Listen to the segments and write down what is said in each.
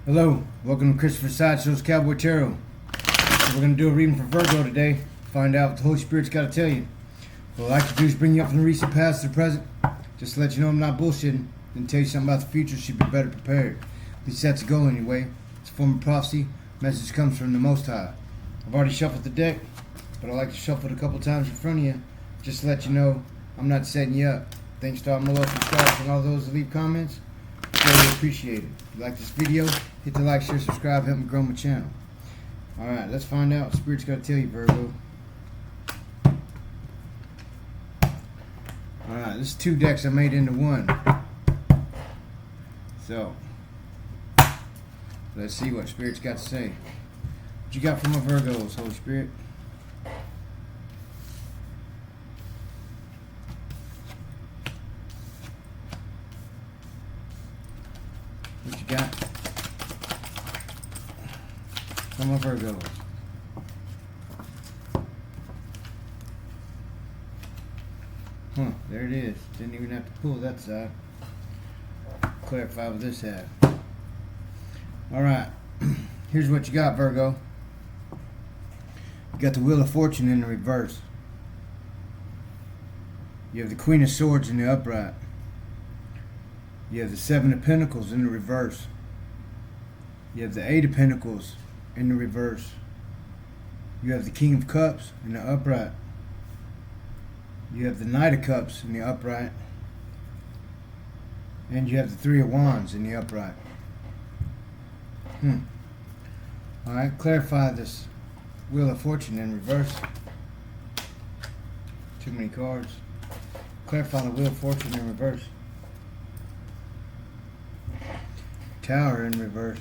Hello, welcome to Christopher Sideshow's Cowboy Tarot. So we're going to do a reading for Virgo today. Find out what the Holy Spirit's got to tell you. What I like to do is bring you up from the recent past to the present. Just to let you know I'm not bullshitting. And tell you something about the future so you be better prepared. At least that's the goal anyway. It's a form of prophecy. Message comes from the Most High. I've already shuffled the deck, but I like to shuffle it a couple times in front of you. Just to let you know I'm not setting you up. Thanks to all my love subscribers and all those that leave comments. Really appreciate it. If you like this video, hit the like, share, subscribe, help me grow my channel. Alright, let's find out what Spirit's got to tell you, Virgo. Alright, this is two decks I made into one. So, let's see what Spirit's got to say. What you got for my Virgos, Holy Spirit? What you got for my Virgos? There it is. Didn't even have to pull that side. Clarify what this had. Alright. Here's what you got, Virgo. You got the Wheel of Fortune in the reverse. You have the Queen of Swords in the upright. You have the Seven of Pentacles in the reverse. You have the Eight of Pentacles in the reverse. You have the King of Cups in the upright. You have the Knight of Cups in the upright. And you have the Three of Wands in the upright. Alright, clarify this Wheel of Fortune in reverse. Too many cards. Clarify the Wheel of Fortune in reverse. Tower in reverse.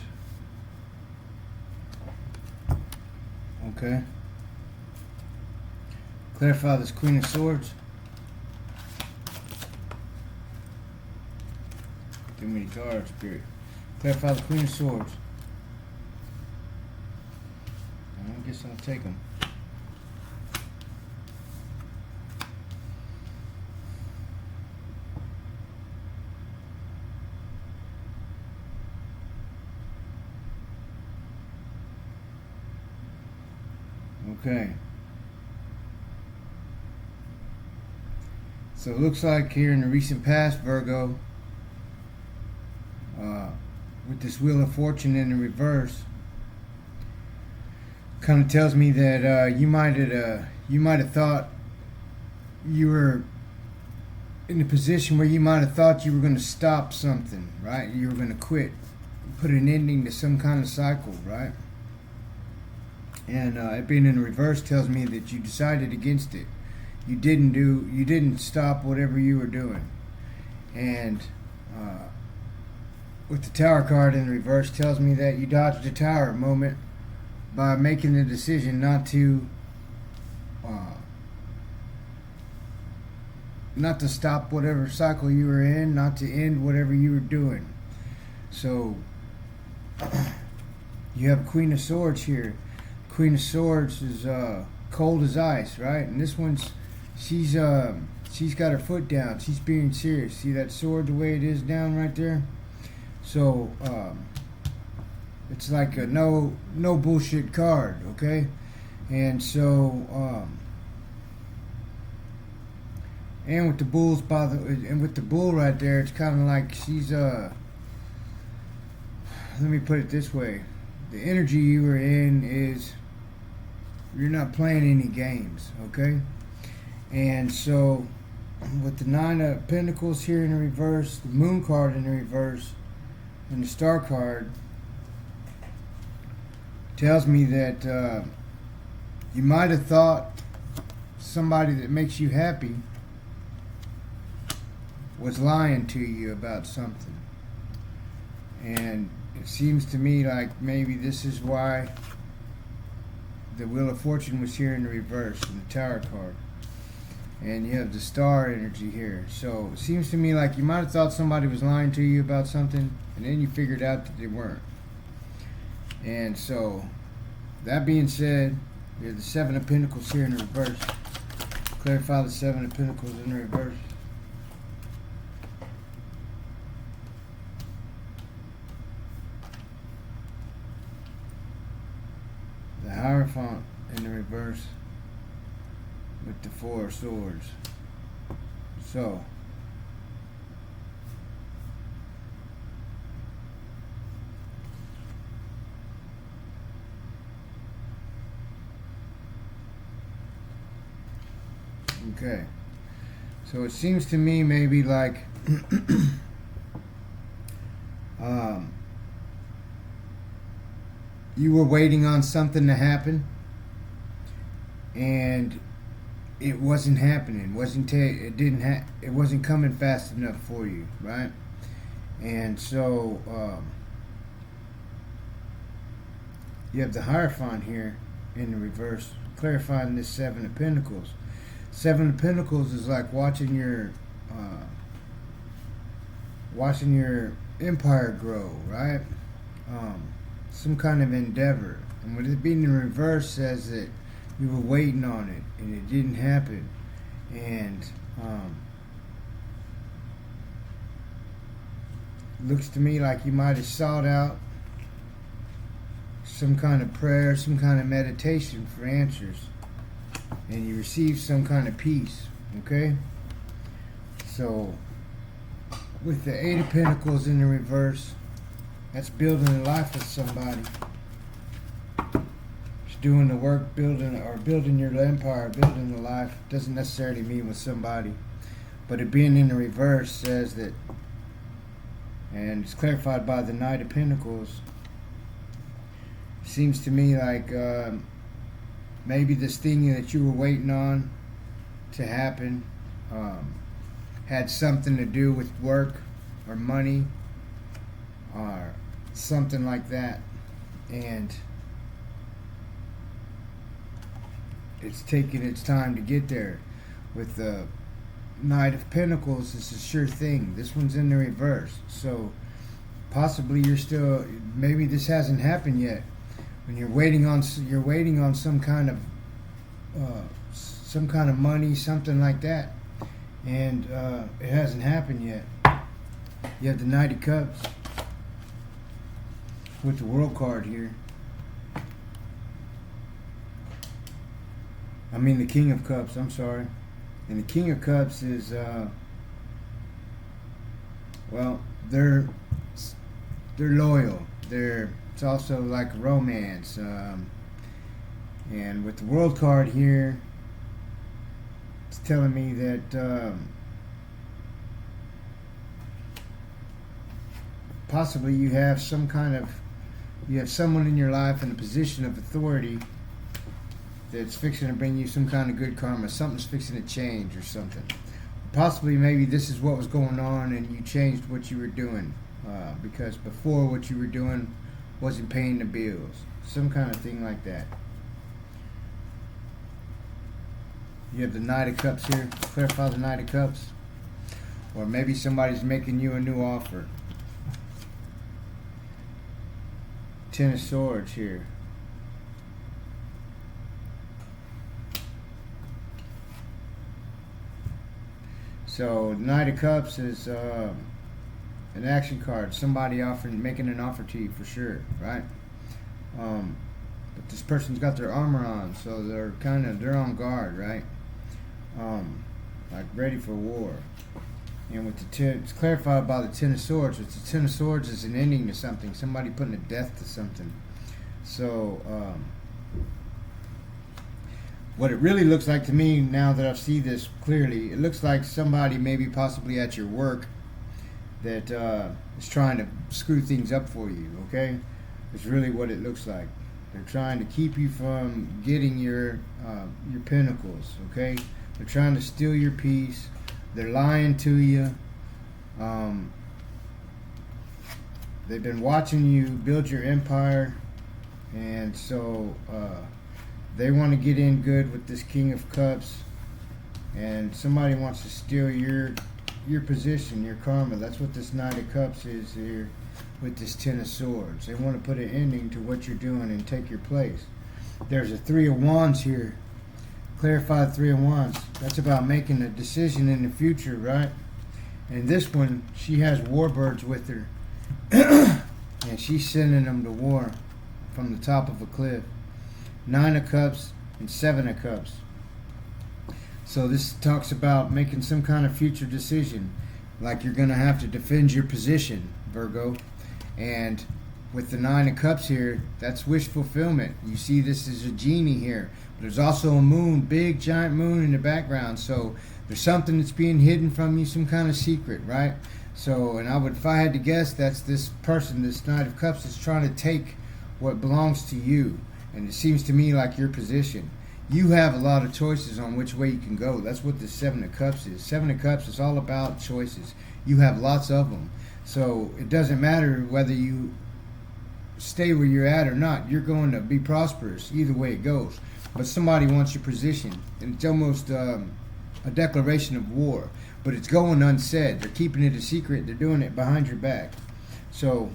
Okay. Clarify this Queen of Swords. Too many cards, Spirit. Clarify the Queen of Swords. I guess I'll take them. Okay. So it looks like here in the recent past, Virgo, with this Wheel of Fortune in the reverse, kind of tells me that you might have thought you were in a position where you might have thought you were going to stop something, right? You were going to quit, put an ending to some kind of cycle, right? And it being in the reverse tells me that you decided against it. You didn't stop whatever you were doing. And with the Tower card in the reverse tells me that you dodged the Tower moment by making the decision not to stop whatever cycle you were in, not to end whatever you were doing. So you have Queen of Swords here. Queen of Swords is cold as ice, right? And this one's she's got her foot down. She's being serious. See that sword the way it is down right there? So it's like a no bullshit card, okay? And so and with the bulls with the bull right there, it's kind of like she's let me put it this way. The energy you were in is you're not playing any games, okay? And so with the Nine of Pentacles here in the reverse, the Moon card in the reverse, and the Star card tells me that you might have thought somebody that makes you happy was lying to you about something. And it seems to me like maybe this is why the Wheel of Fortune was here in the reverse, in the Tower card. And you have the Star energy here. So it seems to me like you might have thought somebody was lying to you about something, and then you figured out that they weren't. And so, that being said, you have the Seven of Pentacles here in the reverse. Clarify the Seven of Pentacles in the reverse. Hierophant in the reverse with the Four of Swords. So, okay. So it seems to me maybe like you were waiting on something to happen, and it wasn't happening. It wasn't coming fast enough for you, right? And so you have the Hierophant here in the reverse, clarifying this Seven of Pentacles. Seven of Pentacles is like watching your empire grow, right? Some kind of endeavor. And with it being in reverse says that you were waiting on it and it didn't happen. And looks to me like you might have sought out some kind of prayer, some kind of meditation for answers, and you received some kind of peace. Okay? So with the Eight of Pentacles in the reverse, that's building a life with somebody. Just doing the work, building your empire, building the life. Doesn't necessarily mean with somebody. But it being in the reverse says that, and it's clarified by the Knight of Pentacles. Seems to me like maybe this thing that you were waiting on to happen had something to do with work or money or something like that, and it's taking its time to get there. With the Knight of Pentacles, it's a sure thing. This one's in the reverse, so possibly maybe this hasn't happened yet. When you're waiting on some kind of money, something like that, and it hasn't happened yet. You have the Knight of Cups with the World card here. I mean the King of Cups, I'm sorry. And the King of Cups is well, they're loyal. It's also like romance. And with the World card here, it's telling me that possibly you have someone in your life in a position of authority that's fixing to bring you some kind of good karma. Something's fixing to change or something. Possibly maybe this is what was going on and you changed what you were doing because before what you were doing wasn't paying the bills. Some kind of thing like that. You have the Knight of Cups here. Clarify the Knight of Cups. Or maybe somebody's making you a new offer. Ten of Swords here. So Knight of Cups is an action card. Somebody making an offer to you for sure, right? But this person's got their armor on, so they're on guard, right? Like ready for war. And with the ten, it's clarified by the Ten of Swords. With the Ten of Swords is an ending to something. Somebody putting a death to something. So what it really looks like to me now that I see this clearly, it looks like somebody maybe possibly at your work that is trying to screw things up for you, okay? It's really what it looks like. They're trying to keep you from getting your pentacles, okay? They're trying to steal your peace. They're lying to you. They've been watching you build your empire, and so they want to get in good with this King of Cups, and somebody wants to steal your position, your karma. That's what this Knight of Cups is here with this Ten of Swords. They want to put an ending to what you're doing and take your place. There's a Three of Wands here. Clarified Three of Wands. That's about making a decision in the future, right? And this one, she has warbirds with her. And she's sending them to war from the top of a cliff. Nine of Cups, and Seven of Cups. So this talks about making some kind of future decision, like you're going to have to defend your position, Virgo. And with the Nine of Cups here, that's wish fulfillment. You see this is a genie here. But there's also a moon, big giant moon in the background. So there's something that's being hidden from you, some kind of secret, right? So, and if I had to guess, that's this person, this Knight of Cups, that's trying to take what belongs to you. And it seems to me like your position. You have a lot of choices on which way you can go. That's what the Seven of Cups is. Seven of Cups is all about choices. You have lots of them. So it doesn't matter whether you stay where you're at or not. You're going to be prosperous either way it goes. But somebody wants your position. And it's almost a declaration of war. But it's going unsaid. They're keeping it a secret. They're doing it behind your back. So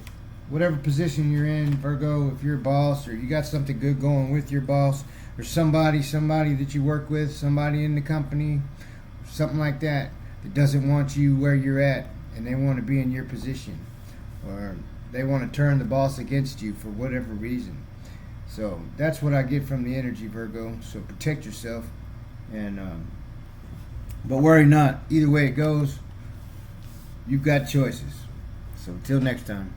whatever position you're in, Virgo, if you're a boss or you got something good going with your boss, or somebody that you work with, somebody in the company, something like that doesn't want you where you're at, and they want to be in your position, or they want to turn the boss against you for whatever reason. So that's what I get from the energy, Virgo. So protect yourself, and but worry not. Either way it goes, you've got choices. So until next time.